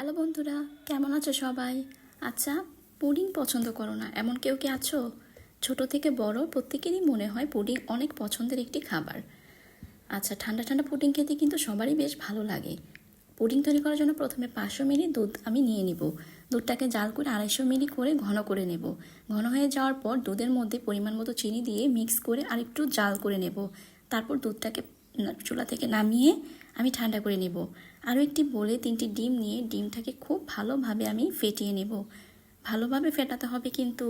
Hello বন্ধুরা, কেমন আছো সবাই? আচ্ছা, পুডিং পছন্দ করো না এমন কেউ কি আছো? ছোট থেকে বড় প্রত্যেকেরই মনে হয় পুডিং অনেক পছন্দের একটি খাবার। আচ্ছা, ঠান্ডা ঠান্ডা পুডিং খেতে কিন্তু সবারই বেশ ভালো লাগে। পুডিং তৈরি করার জন্য প্রথমে 500 মিলি দুধ আমি নিয়ে নিব। দুধটাকে জাল করে 250 মিলি করে ঘন করে নেব। ঘন হয়ে যাওয়ার পর দুধের মধ্যে পরিমাণ মতো চিনি দিয়ে মিক্স করে আরেকটু জাল করে নেব। তারপর দুধটাকে চুলা থেকে নামিয়ে আমি ঠান্ডা করে নেব। আরও একটি বলে 3টি ডিম নিয়ে ডিমটাকে খুব ভালোভাবে আমি ফেটিয়ে নেব। ভালোভাবে ফেটাতে হবে কিন্তু।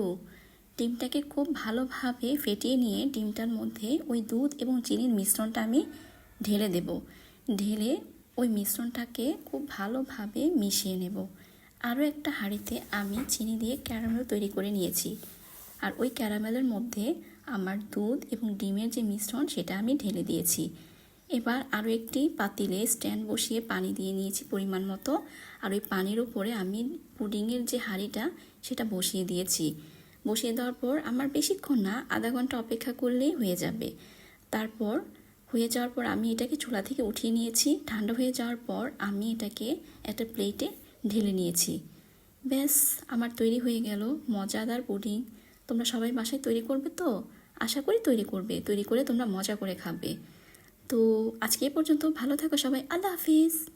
ডিমটাকে খুব ভালোভাবে ফেটিয়ে নিয়ে ডিমটার মধ্যে ওই দুধ এবং চিনির মিশ্রণটা আমি ঢেলে দেব। ঢেলে ওই মিশ্রণটাকে খুব ভালোভাবে মিশিয়ে নেব। আরও একটা হাঁড়িতে আমি চিনি দিয়ে ক্যারামেল তৈরি করে নিয়েছি। আর ওই ক্যারামেলের মধ্যে আমার দুধ এবং ডিমের যে মিশ্রণ সেটা আমি ঢেলে দিয়েছি। এবার আরও একটি পাতিলে স্ট্যান্ড বসিয়ে পানি দিয়ে নিয়েছি পরিমাণ মতো। আর ওই পানির উপরে আমি পুডিংয়ের যে হাঁড়িটা সেটা বসিয়ে দিয়েছি। বসিয়ে দেওয়ার পর আমার বেশিক্ষণ না, আধা ঘন্টা অপেক্ষা করলেই হয়ে যাবে। তারপর হয়ে যাওয়ার পর আমি এটাকে চুলা থেকে উঠিয়ে নিয়েছি। ঠান্ডা হয়ে যাওয়ার পর আমি এটাকে একটা প্লেটে ঢেলে নিয়েছি। ব্যাস, আমার তৈরি হয়ে গেল মজাদার পুডিং। তোমরা সবাই বাসায় তৈরি করবে তো? আশা করি তৈরি করবে। তৈরি করে তোমরা মজা করে খাবে। তো আজকে এই পর্যন্ত। ভালো থাকো সবাই। আল্লাহ হাফিজ।